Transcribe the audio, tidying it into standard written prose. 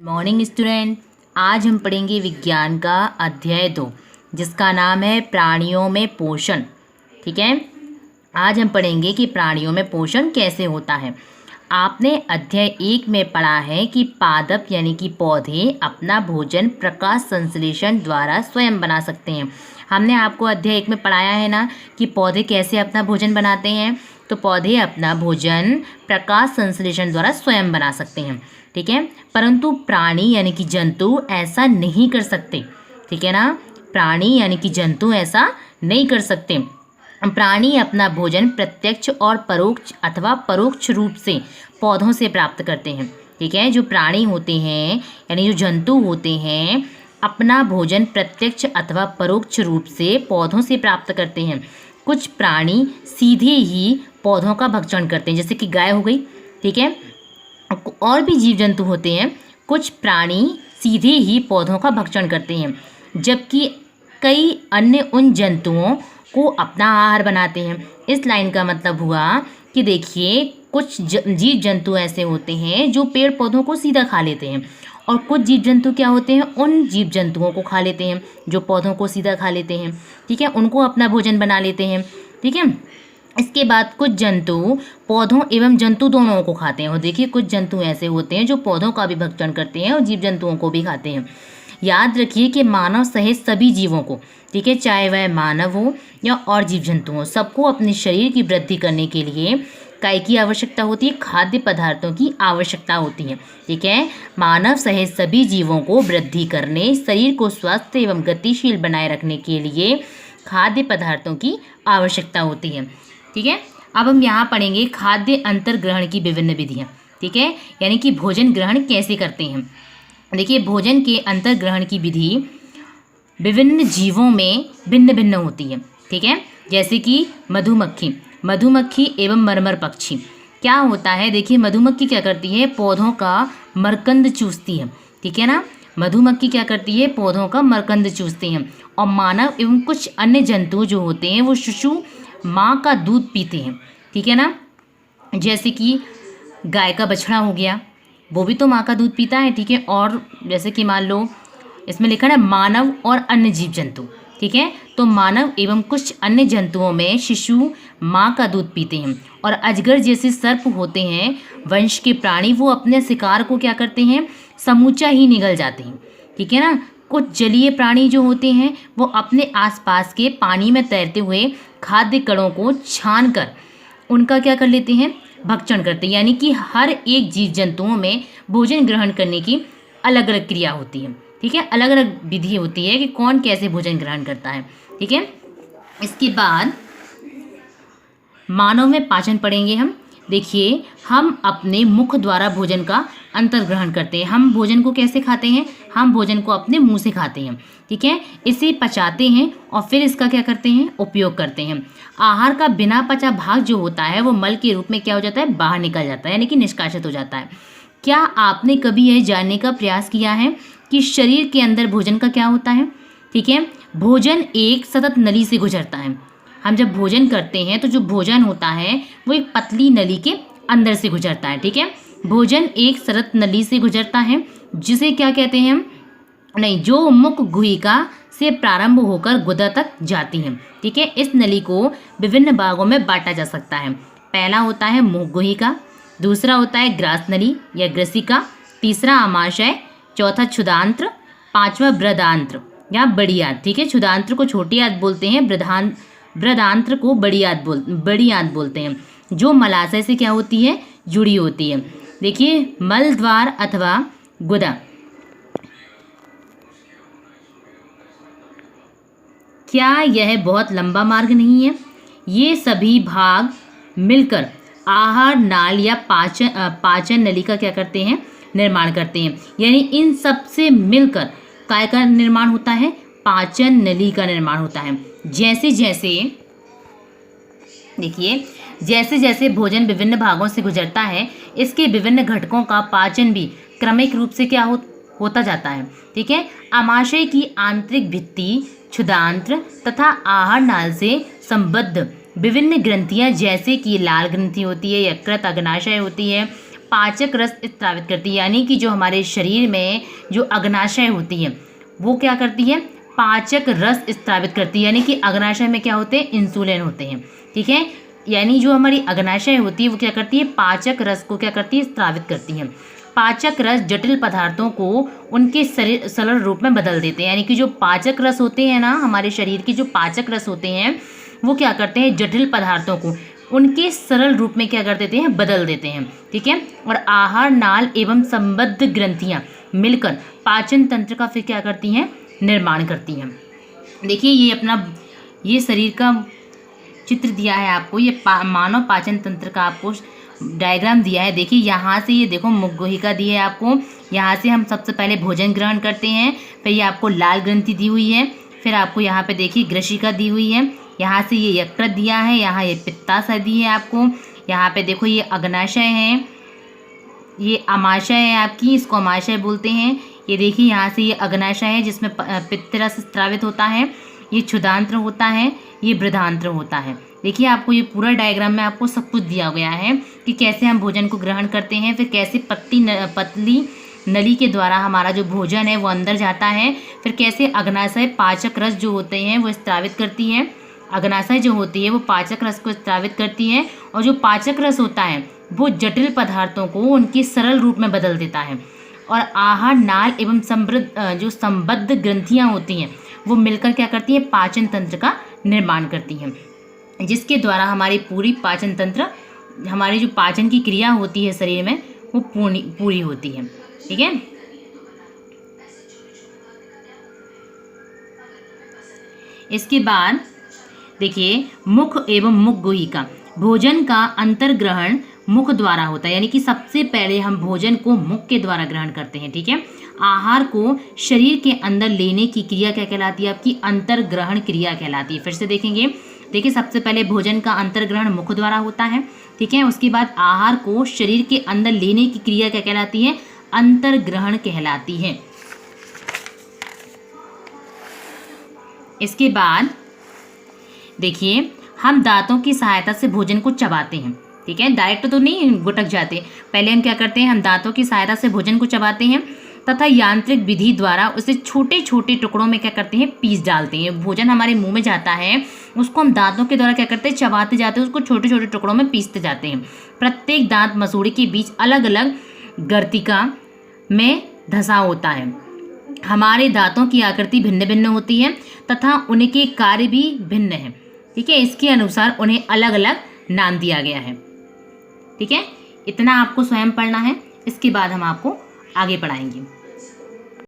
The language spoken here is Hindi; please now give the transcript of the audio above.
Morning student. आज हम पढ़ेंगे विज्ञान का अध्याय 2 जिसका नाम है प्राणियों में पोषण। ठीक है, आज हम पढ़ेंगे कि प्राणियों में पोषण कैसे होता है। आपने अध्याय 1 में पढ़ा है कि पादप यानी कि पौधे अपना भोजन प्रकाश संश्लेषण द्वारा स्वयं बना सकते हैं। हमने आपको अध्याय 1 में पढ़ाया है ना कि पौधे कैसे अपना भोजन बनाते हैं। तो पौधे अपना भोजन प्रकाश संश्लेषण द्वारा स्वयं बना सकते हैं। ठीक है, परंतु प्राणी यानी कि जंतु ऐसा नहीं कर सकते। ठीक है ना, प्राणी यानी कि जंतु ऐसा नहीं कर सकते। प्राणी अपना भोजन प्रत्यक्ष और परोक्ष अथवा परोक्ष रूप से पौधों से प्राप्त करते हैं। ठीक है, जो प्राणी होते हैं यानी जो जंतु होते हैं अपना भोजन प्रत्यक्ष अथवा परोक्ष रूप से पौधों से प्राप्त करते हैं। कुछ प्राणी सीधे ही पौधों का भक्षण करते हैं, जैसे कि गाय हो गई। ठीक है, और भी जीव जंतु होते हैं। कुछ प्राणी सीधे ही पौधों का भक्षण करते हैं, जबकि कई अन्य उन जंतुओं को अपना आहार बनाते हैं। इस लाइन का मतलब हुआ कि देखिए, कुछ जीव जंतु ऐसे होते हैं जो पेड़ पौधों को सीधा खा लेते हैं, और कुछ जीव जंतु क्या होते हैं, उन जीव जंतुओं को खा लेते हैं जो पौधों को सीधा खा लेते हैं। ठीक है, उनको अपना भोजन बना लेते हैं। ठीक है, इसके बाद कुछ जंतु पौधों एवं जंतु दोनों को खाते हैं। और देखिए, कुछ जंतु ऐसे होते हैं जो पौधों का भी भक्षण करते हैं और जीव जंतुओं को भी खाते हैं। याद रखिए कि मानव सहित सभी जीवों को, ठीक है, चाहे वह मानव हो या और जीव जंतु हो, सबको अपने शरीर की वृद्धि करने के लिए काय की आवश्यकता होती है, खाद्य पदार्थों की आवश्यकता होती है। ठीक है, मानव सहित सभी जीवों को वृद्धि करने, शरीर को स्वस्थ एवं गतिशील बनाए रखने के लिए खाद्य पदार्थों की आवश्यकता होती है। ठीक है, अब हम यहाँ पढ़ेंगे खाद्य अंतर ग्रहण की विभिन्न विधियाँ। ठीक है, यानी कि भोजन ग्रहण कैसे करते हैं। देखिए, भोजन के अंतर ग्रहण की विधि विभिन्न जीवों में भिन्न भिन्न होती है। ठीक है, जैसे कि मधुमक्खी एवं मरमर पक्षी। क्या होता है, देखिए, मधुमक्खी क्या करती है, पौधों का मरकंद चूसती है। ठीक है ना, मधुमक्खी क्या करती है, पौधों का मरकंद चूसती हैं। और मानव एवं कुछ अन्य जंतु जो होते हैं वो शिशु माँ का दूध पीते हैं। ठीक है ना, जैसे कि गाय का बछड़ा हो गया, वो भी तो माँ का दूध पीता है। ठीक है, और जैसे कि मान लो इसमें लिखा है मानव और अन्य जीव जंतु। ठीक है, तो मानव एवं कुछ अन्य जंतुओं में शिशु माँ का दूध पीते हैं। और अजगर जैसे सर्प होते हैं वंश के प्राणी, वो अपने शिकार को क्या करते हैं, समूचा ही निगल जाते हैं। ठीक है ना, कुछ जलीय प्राणी जो होते हैं वो अपने आसपास के पानी में तैरते हुए खाद्य कणों को छानकर उनका क्या कर लेते हैं, भक्षण करते हैं। यानी कि हर एक जीव जंतुओं में भोजन ग्रहण करने की अलग अलग क्रिया होती है। ठीक है, अलग अलग विधि होती है कि कौन कैसे भोजन ग्रहण करता है। ठीक है, इसके बाद मानव में पाचन पढ़ेंगे हम। देखिए, हम अपने मुख द्वारा भोजन का अंतर ग्रहण करते हैं। हम भोजन को कैसे खाते हैं, हम भोजन को अपने मुंह से खाते हैं। ठीक है, इसे पचाते हैं और फिर इसका क्या करते हैं, उपयोग करते हैं। आहार का बिना पचा भाग जो होता है वो मल के रूप में क्या हो जाता है, बाहर निकल जाता है, यानी कि निष्कासित हो जाता है। क्या आपने कभी यह जानने का प्रयास किया है कि शरीर के अंदर भोजन का क्या होता है। ठीक है, भोजन एक सतत नली से गुजरता है। हम जब भोजन करते हैं तो जो भोजन होता है वो एक पतली नली के अंदर से गुजरता है। ठीक है, भोजन एक सतत नली से गुजरता है जिसे क्या कहते हैं हम, नहीं, जो मुख गुहिका से प्रारंभ होकर गुदा तक जाती है। ठीक है, इस नली को विभिन्न भागों में बांटा जा सकता है। पहला होता है मुख गुहिका, दूसरा होता है ग्रास नली या ग्रसिका, तीसरा आमाशय, चौथा क्षुदांत्र, पांचवा बृहदांत्र या बड़ी आंत। ठीक है, क्षुदांत्र को छोटी आंत बोलते हैं, बृहदांत्र को बड़ी आंत बोलते हैं, जो मलाशय से क्या होती है, जुड़ी होती है। देखिए, मल द्वार अथवा गुदा, क्या यह बहुत लंबा मार्ग नहीं है। ये सभी भाग मिलकर आहार नाल या पाचन नली का क्या करते हैं, निर्माण करते हैं। यानी इन सब से मिलकर काय का निर्माण होता है, पाचन नली का निर्माण होता है। जैसे जैसे देखिए, जैसे जैसे भोजन विभिन्न भागों से गुजरता है, इसके विभिन्न घटकों का पाचन भी क्रमिक रूप से क्या होता जाता है। ठीक है, आमाशय की आंतरिक भित्ति, क्षुदांत्र तथा आहार नाल से संबद्ध विभिन्न ग्रंथियां, जैसे कि लाल ग्रंथि होती है, यकृत, अग्नाशय होती है, पाचक रस स्रावित करती है, यानी कि जो हमारे शरीर में जो अग्नाशय होती है वो क्या करती है, पाचक रस स्रावित करती है। यानी कि अग्नाशय में क्या होते हैं, इंसुलिन होते हैं, ठीक है। यानी जो हमारी अग्नाशय होती है वो क्या करती है, पाचक रस को क्या करती है, स्रावित करती है। पाचक रस जटिल पदार्थों को उनके सरल रूप में बदल देते हैं। यानी कि जो पाचक रस होते हैं ना, हमारे शरीर के जो पाचक रस होते हैं वो क्या करते हैं, जटिल पदार्थों को उनके सरल रूप में क्या कर देते हैं, बदल देते हैं, ठीक है। और आहार नाल एवं संबद्ध ग्रंथियां मिलकर पाचन तंत्र का फिर क्या करती हैं, निर्माण करती हैं। देखिए ये अपना ये शरीर का चित्र दिया है आपको, ये मानव पाचन तंत्र का आपको डायग्राम दिया है। देखिए यहाँ से ये देखो मुखगुहिका दी है आपको, यहाँ से हम सबसे पहले भोजन ग्रहण करते हैं, फिर ये आपको लाल ग्रंथि दी हुई है, फिर आपको यहाँ पे देखिए ग्रशिका दी हुई है, यहाँ से ये यकृत दिया है, यहाँ ये पित्ताशय दी है आपको, यहाँ पे देखो ये अग्नाशय है, ये अमाशय है आपकी, इसको अमाशय बोलते हैं। ये देखिए यहाँ से ये अग्नाशय है जिसमें पित्तरस स्रावित होता है, ये क्षुधांत्र होता है, ये बृहदांत्र होता है। देखिए आपको ये पूरा डायग्राम में आपको सब कुछ दिया गया है कि कैसे हम भोजन को ग्रहण करते हैं, फिर कैसे पतली नली के द्वारा हमारा जो भोजन है वो अंदर जाता है, फिर कैसे अग्नाशय पाचक रस जो होते हैं वो स्रावित करती है, अग्नाशय जो होती है वो पाचक रस को स्रावित करती है, और जो पाचक रस होता है वो जटिल पदार्थों को उनके सरल रूप में बदल देता है। और आहार नाल एवं जो संबद्ध ग्रंथियाँ होती हैं वो मिलकर क्या करती हैं, पाचन तंत्र का निर्माण करती हैं, जिसके द्वारा हमारी पूरी पाचन तंत्र, हमारी जो पाचन की क्रिया होती है शरीर में वो पूरी होती है, ठीक है। इसके बाद देखिए मुख एवं मुखगुहिका, भोजन का अंतर्ग्रहण मुख द्वारा होता है, यानी कि सबसे पहले हम भोजन को मुख के द्वारा ग्रहण करते हैं, ठीक है। आहार को शरीर के अंदर लेने की क्रिया क्या कहलाती है, आपकी अंतर्ग्रहण क्रिया कहलाती है। फिर से देखेंगे, देखिए सबसे पहले भोजन का अंतर्ग्रहण मुख द्वारा होता है, ठीक है। उसके बाद आहार को शरीर के अंदर लेने की क्रिया क्या कहलाती है, अंतर्ग्रहण कहलाती है। इसके बाद देखिए हम दांतों की सहायता से भोजन को चबाते हैं, ठीक है, डायरेक्ट तो नहीं गुटक जाते, पहले हम क्या करते हैं, हम दांतों की सहायता से भोजन को चबाते हैं तथा यांत्रिक विधि द्वारा उसे छोटे छोटे टुकड़ों में क्या करते हैं, पीस डालते हैं। भोजन हमारे मुंह में जाता है उसको हम दांतों के द्वारा क्या करते हैं, चबाते जाते हैं, उसको छोटे छोटे टुकड़ों में पीसते जाते हैं। प्रत्येक दांत मसूड़े के बीच अलग अलग गर्तिका में धंसा होता है। हमारे दांतों की आकृति भिन्न भिन्न होती है तथा उनके कार्य भी भिन्न है, ठीक है। इसके अनुसार उन्हें अलग अलग नाम दिया गया है, ठीक है। इतना आपको स्वयं पढ़ना है, इसके बाद हम आपको आगे पढ़ाएंगे।